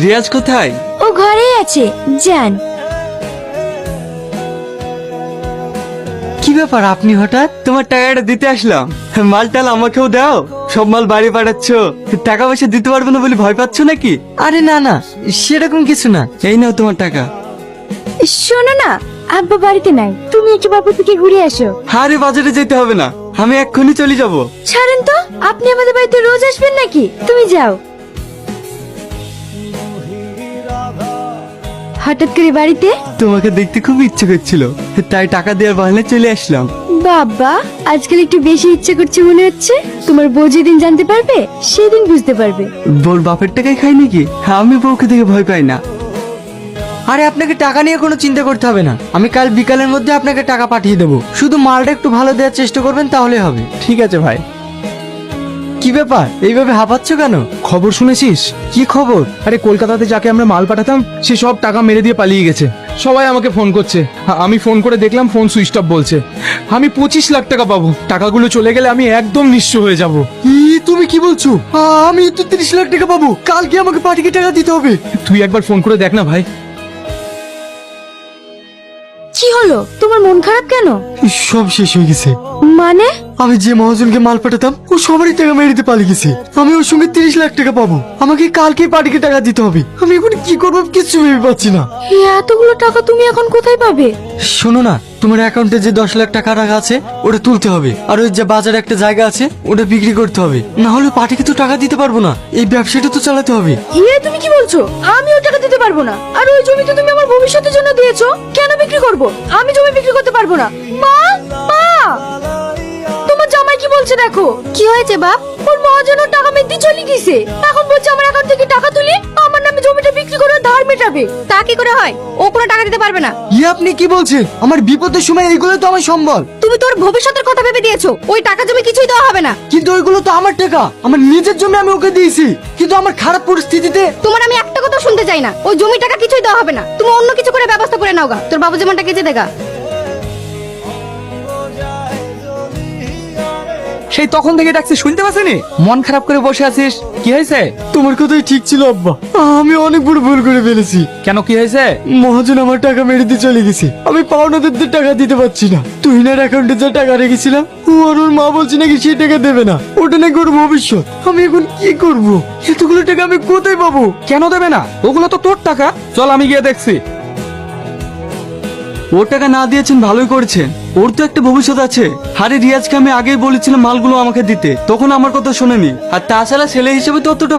রিয়াজ কোথায়? ও ঘরেই আছে, যান। কি ব্যাপার আপনি হঠাৎ? তোমার টাকাটা দিতে আসলাম। মালটাল আমাকেও দাও। সব মাল বাড়ি পাঠাচ্ছ, টাকা পয়সা দিতে পারবো না বলে ভয় পাচ্ছ নাকি? আরে না না, সেরকম কিছু না। এই নাও তোমার টাকা। শোনো না, আব্বা বাড়িতে নাই, তুমি একটু বাবু থেকে ঘুরে আসো। আরে বাজারে যেতে হবে না, আমি এক্ষুনি চলে যাব। ছাড়েন তো, আপনি আমাদের বাড়িতে রোজ আসবেন নাকি? তুমি যাও। হঠাৎ করে বাড়িতে? তোমাকে দেখতে খুব ইচ্ছে করছিল, তাই টাকা দেওয়ার বাহানে চলে আসলাম। বাবা, আজকাল একটু বেশি ইচ্ছে করছে মনে হচ্ছে। তোমার বউ যেদিন জানতে পারবে সেদিন বুঝতে পারবে। বউর বাপের টাকাই খাই নাকি? আমি বউকে দেখে ভয় পাই না। আরে আপনাকে টাকা নিয়ে কোনো চিন্তা করতে হবে না, আমি কাল বিকালের মধ্যে আপনাকে টাকা পাঠিয়ে দেবো। শুধু মালটা একটু ভালো দেওয়ার চেষ্টা করবেন, তাহলে হবে। ঠিক আছে ভাই। কি ব্যাপার, এইভাবে হাঁপাচ্ছ কেন? খবর শুনেছিস? কি খবর? আরে কলকাতাতে যাকে আমরা মাল পাঠাতাম সে সব টাকা মেরে দিয়ে পালিয়ে গেছে। সবাই আমাকে ফোন করছে, আমি ফোন করে দেখলাম ফোন সুইচ অফ বলছে। আমি 25 লাখ টাকা পাবো। টাকাগুলো চলে গেলে আমি একদম নিঃস্ব হয়ে যাব। তুমি কি বলছো? আমি তো 30 লাখ টাকা পাবো। কালকে আমাকে পাঠিয়ে টাকা দিতে হবে। তুই একবার ফোন করে দেখ না ভাই। কি হলো, তোমার মন খারাপ কেন? সব শেষ হয়ে গেছে। মানে? আমি যে মহাজনকে মাল পাঠাতাম ও সবারই টাকা মেরে দিতে পালিয়ে গেছে। আমি ওর সঙ্গে 30 লাখ টাকা পাবো। আমাকে কালকে পাঠিয়ে টাকা দিতে হবে। আমি এখন কি করবো কিছু ভেবে পাচ্ছি না। এতগুলো টাকা তুমি এখন কোথায় পাবে? শোনো না, তোমার অ্যাকাউন্টে যে 10 লাখ টাকা রাখা আছে ওটা তুলতে হবে। আর ওই যে বাজারে একটা জায়গা আছে ওটা বিক্রি করতে হবে, না হলে পাঠিয়ে তো টাকা দিতে পারবো না। এই ব্যবসাটা তো চালাতে হবে। তুমি কি বলছো? আমি ওই টাকা দিতে পারবো না। আর ওই জমি তো তুমি আমার ভবিষ্যতের জন্য দিয়েছো, কেন বিক্রি করব? আমি জমি বিক্রি করতে পারবো না। মা, মা, তোমার জামাই কি বলছে দেখো। কি হয়েছে বাপ? ওর মহাজন ওর টাকা মেরে দিয়ে চলে গেছে। এখন বলছে আমার অ্যাকাউন্ট থেকে টাকা তুলে আমার নামে জমিটা বিক্রি করে ধার মেটাবে। তা কি করে হয়? ও কোনো টাকা দিতে পারবে না। আপনি কি বলছেন? আমার বিপদের সময় এইগুলো তো আমার সম্বল। তুমি তোর ভবিষ্যতের কথা ভেবে দিয়েছো, ওই টাকা জমি কিছুই দেওয়া হবে না। কিন্তু ওইগুলো তো আমার টাকা, আমার নিজের জন্য আমি ওকে দিয়েছি। কিন্তু আমার খারাপ পরিস্থিতিতে তোমার আমি একটা কথা শুনতে চাই না। ওই জমি টাকা কিছুই দেওয়া হবে না। তুমি অন্য কিছু করে ব্যবস্থা করে নাও গা। তোর বাবু যেমনটা কেজে দেগা। সেই তখন থেকে ডাকছি, শুনতে পাচ্ছিনি? মন খারাপ করে বসে আছিস, কি হয়েছে? তোমার কথাই ঠিক ছিল আব্বা। আমি অনেক বড় ভুল করে ফেলেছি। কেন, কি হয়েছে? মহাজন আমার টাকা মেরে দিয়ে চলে গেছে। আমি পাওনাদারদের টাকা দিতে পারছি না। তুহিনার অ্যাকাউন্টে যে টাকা রেখেছিলাম ও আর ওর মা বলছে নাকি সেই টাকা দেবে না। ওটা নাকি ওর ভবিষ্যৎ। আমি এখন কি করব? এতগুলো টাকা আমি কোথায় পাবো? কেন দেবে না? ওগুলো তো তোর টাকা। চল আমি গিয়ে দেখছি। ওর টাকা না দিয়েছেন ভালোই করেছেন, ওর তো একটা ভবিষ্যৎ আছে। আরে রিয়াজকে আমি আগেই বলেছিলাম মালগুলো আমাকে দিতে, তখন আমার কথা শোনেনি। আর তাছাড়া ছেলে হিসেবে তো অতটা